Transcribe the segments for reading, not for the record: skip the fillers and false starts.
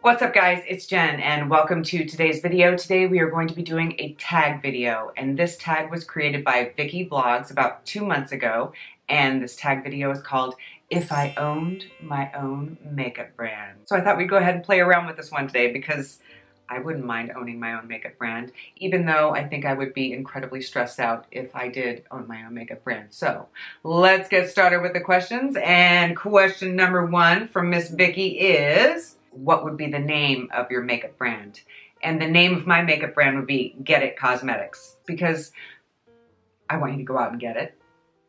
What's up guys, it's Jen and welcome to today's video. Today we are going to be doing a tag video, and this tag was created by VICKEY VLOGS about 2 months ago, and this tag video is called If I Owned My Own Makeup Brand. So I thought we'd go ahead and play around with this one today because I wouldn't mind owning my own makeup brand, even though I think I would be incredibly stressed out if I did own my own makeup brand. So let's get started with the questions, and question number 1 from Miss Vicky is, what would be the name of your makeup brand? And the name of my makeup brand would be Get It Cosmetics, because I want you to go out and get it.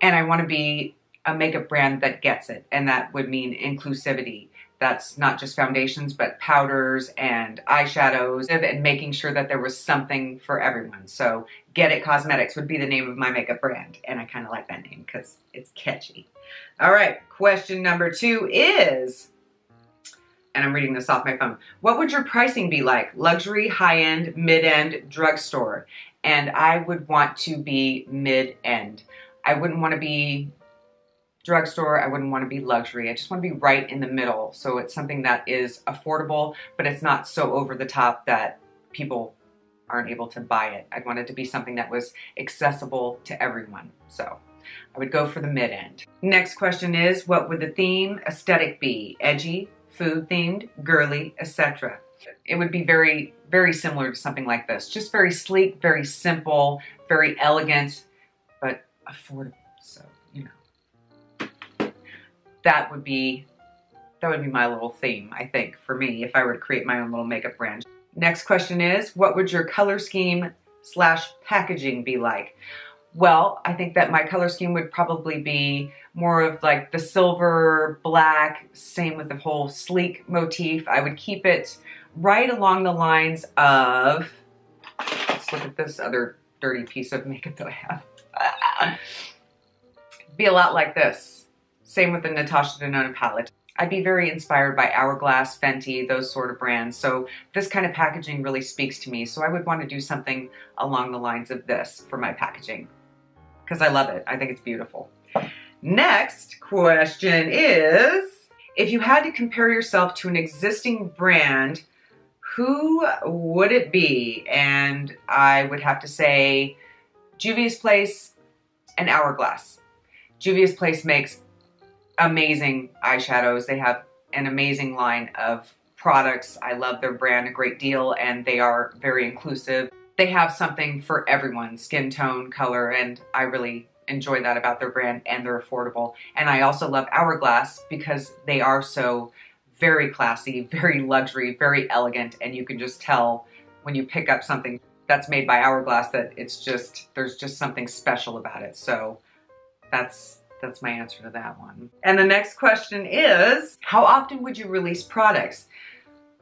And I want to be a makeup brand that gets it. And that would mean inclusivity. That's not just foundations, but powders and eyeshadows, and making sure that there was something for everyone. So Get It Cosmetics would be the name of my makeup brand. And I kind of like that name because it's catchy. All right, question number 2 is, and I'm reading this off my phone, what would your pricing be like? Luxury, high-end, mid-end, drugstore? And I would want to be mid-end. I wouldn't want to be drugstore. I wouldn't want to be luxury. I just want to be right in the middle. So it's something that is affordable, but it's not so over the top that people aren't able to buy it. I'd want it to be something that was accessible to everyone. So I would go for the mid-end. Next question is, what would the theme aesthetic be? Edgy, food themed, girly, etc. It would be very, very similar to something like this. Just very sleek, very simple, very elegant, but affordable. So, you know, that would be my little theme, I think, for me, if I were to create my own little makeup brand. Next question is, what would your color scheme / packaging be like? Well, I think that my color scheme would probably be more of like the silver, black, same with the whole sleek motif. I would keep it right along the lines of, let's look at this other dirty piece of makeup that I have. Be a lot like this. Same with the Natasha Denona palette. I'd be very inspired by Hourglass, Fenty, those sort of brands. So this kind of packaging really speaks to me. So I would want to do something along the lines of this for my packaging, because I love it. I think it's beautiful. Next question is, if you had to compare yourself to an existing brand, who would it be? And I would have to say Juvia's Place and Hourglass. Juvia's Place makes amazing eyeshadows. They have an amazing line of products. I love their brand a great deal, and they are very inclusive. They have something for everyone, skin tone, color, and I really enjoy that about their brand, and they're affordable. And I also love Hourglass because they are so very classy, very luxury, very elegant, and you can just tell when you pick up something that's made by Hourglass that it's just, there's just something special about it. So that's my answer to that one. And the next question is, how often would you release products?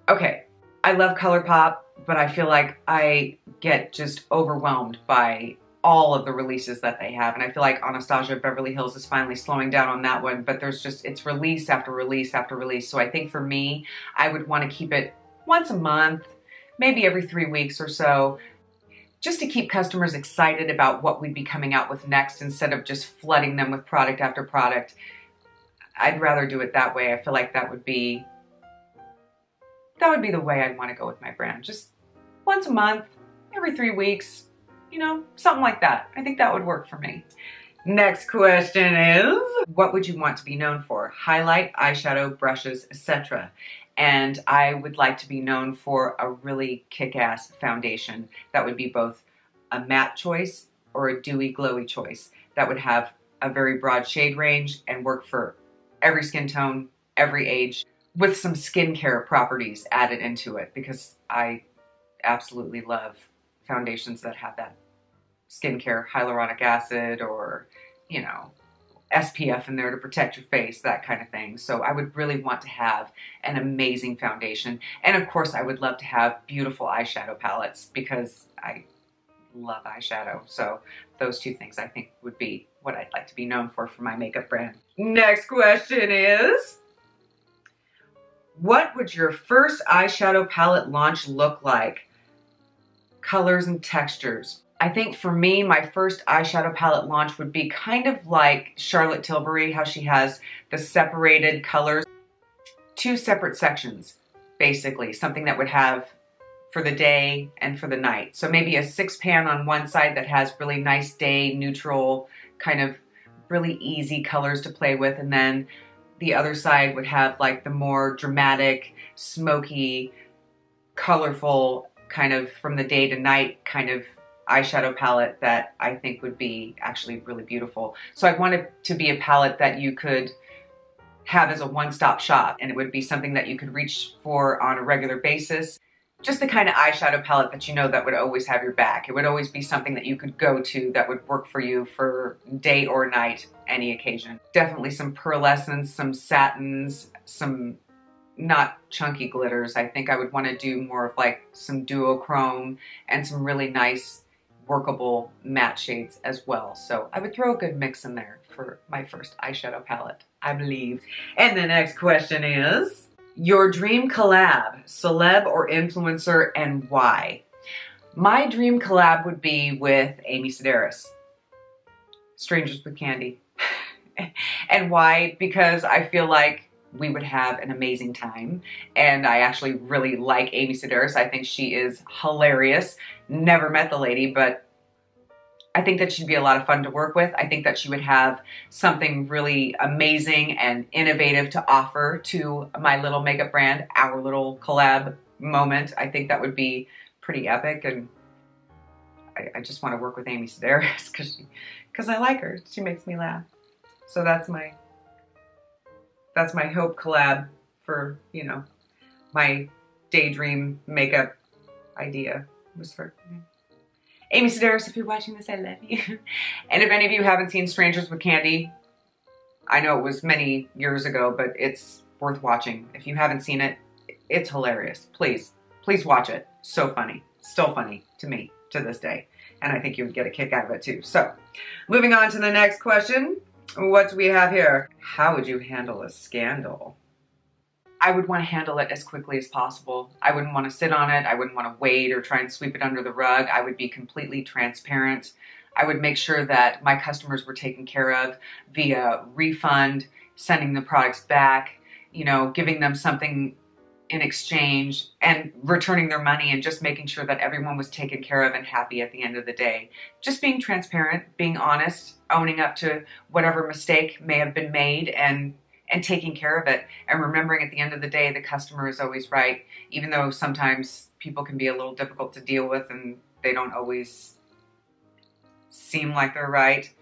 Okay, I love ColourPop, but I feel like I get just overwhelmed by all of the releases that they have. And I feel like Anastasia Beverly Hills is finally slowing down on that one, but there's just, it's release after release after release. So I think for me, I would want to keep it once a month, maybe every 3 weeks or so, just to keep customers excited about what we'd be coming out with next instead of just flooding them with product after product. I'd rather do it that way. I feel like that would be the way I'd want to go with my brand. Just once a month, every 3 weeks, you know, something like that. I think that would work for me. Next question is, what would you want to be known for? Highlight, eyeshadow, brushes, etc. And I would like to be known for a really kick-ass foundation that would be both a matte choice or a dewy, glowy choice that would have a very broad shade range and work for every skin tone, every age, with some skincare properties added into it, because I absolutely love foundations that have that skincare, hyaluronic acid, or, you know, SPF in there to protect your face, that kind of thing. So I would really want to have an amazing foundation. And of course, I would love to have beautiful eyeshadow palettes because I love eyeshadow. So those two things I think would be what I'd like to be known for my makeup brand. Next question is, what would your first eyeshadow palette launch look like? Colors and textures. I think for me, my first eyeshadow palette launch would be kind of like Charlotte Tilbury, how she has the separated colors, 2 separate sections, basically, something that would have for the day and for the night. So maybe a 6-pan on one side that has really nice day, neutral, kind of really easy colors to play with, and then the other side would have like the more dramatic, smoky, colorful, kind of from the day to night kind of eyeshadow palette that I think would be actually really beautiful. So I want it to be a palette that you could have as a one-stop shop, and it would be something that you could reach for on a regular basis. Just the kind of eyeshadow palette that you know that would always have your back. It would always be something that you could go to that would work for you for day or night, any occasion. Definitely some pearlescence, some satins, some not chunky glitters. I think I would want to do more of like some duochrome and some really nice workable matte shades as well. So I would throw a good mix in there for my first eyeshadow palette, I believe. And the next question is, your dream collab, celeb or influencer, and why? My dream collab would be with Amy Sedaris, Strangers with Candy. And why? Because I feel like we would have an amazing time, and I actually really like Amy Sedaris. I think she is hilarious. Never met the lady, but I think that she'd be a lot of fun to work with. I think that she would have something really amazing and innovative to offer to my little makeup brand, our little collab moment. I think that would be pretty epic, and I just want to work with Amy Sedaris because I like her. She makes me laugh. So that's my hope collab for, you know, my daydream makeup idea was for Amy Sedaris. If you're watching this, I love you. And if any of you haven't seen Strangers with Candy, I know it was many years ago, but it's worth watching. If you haven't seen it, it's hilarious. Please, please watch it. So funny. Still funny to me to this day. And I think you would get a kick out of it too. So, moving on to the next question. What do we have here? How would you handle a scandal? I would want to handle it as quickly as possible. I wouldn't want to sit on it. I wouldn't want to wait or try and sweep it under the rug. I would be completely transparent. I would make sure that my customers were taken care of via refund, sending the products back, you know, giving them something in exchange and returning their money, and just making sure that everyone was taken care of and happy at the end of the day. Just being transparent, being honest, owning up to whatever mistake may have been made, and taking care of it, and remembering at the end of the day the customer is always right, even though sometimes people can be a little difficult to deal with and they don't always seem like they're right.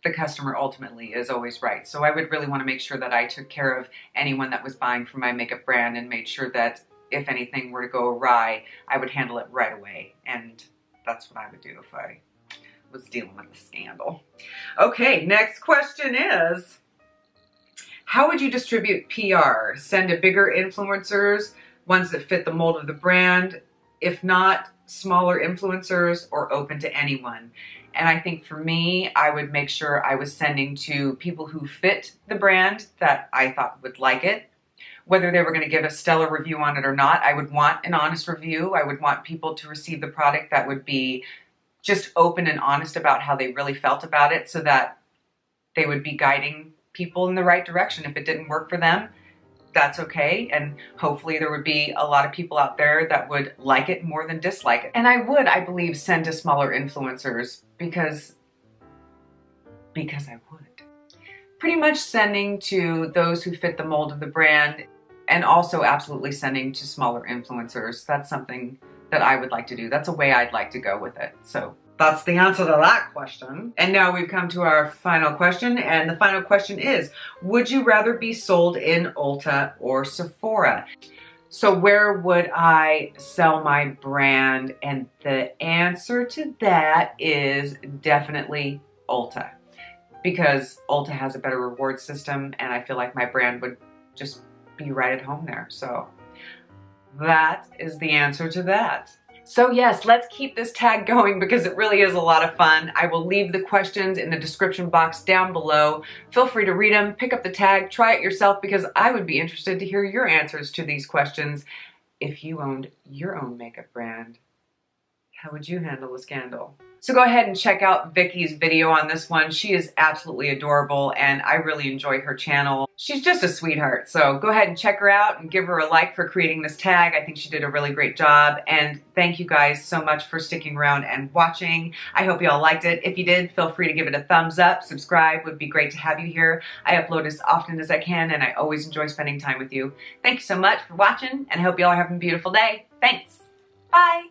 The customer ultimately is always right. So I would really want to make sure that I took care of anyone that was buying from my makeup brand, and made sure that if anything were to go awry, I would handle it right away. And that's what I would do if I was dealing with a scandal. Okay, next question is, how would you distribute PR? Send to bigger influencers, ones that fit the mold of the brand? If not, smaller influencers, or open to anyone? And I think for me, I would make sure I was sending to people who fit the brand that I thought would like it. Whether they were going to give a stellar review on it or not, I would want an honest review. I would want people to receive the product that would be just open and honest about how they really felt about it, so that they would be guiding people in the right direction. If it didn't work for them, that's okay. And hopefully there would be a lot of people out there that would like it more than dislike it. And I would, I believe, send to smaller influencers because I would. Pretty much sending to those who fit the mold of the brand, and also absolutely sending to smaller influencers. That's something that I would like to do. That's a way I'd like to go with it. So that's the answer to that question. And now we've come to our final question, and the final question is, would you rather be sold in Ulta or Sephora? So where would I sell my brand? And the answer to that is definitely Ulta, because Ulta has a better reward system, and I feel like my brand would just be right at home there. So that is the answer to that. So yes, let's keep this tag going because it really is a lot of fun. I will leave the questions in the description box down below. Feel free to read them, pick up the tag, try it yourself, because I would be interested to hear your answers to these questions if you owned your own makeup brand. How would you handle a scandal? So go ahead and check out Vicky's video on this one. She is absolutely adorable and I really enjoy her channel. She's just a sweetheart. So go ahead and check her out and give her a like for creating this tag. I think she did a really great job. And thank you guys so much for sticking around and watching. I hope you all liked it. If you did, feel free to give it a thumbs up. Subscribe. Would be great to have you here. I upload as often as I can and I always enjoy spending time with you. Thank you so much for watching and I hope you all are having a beautiful day. Thanks. Bye.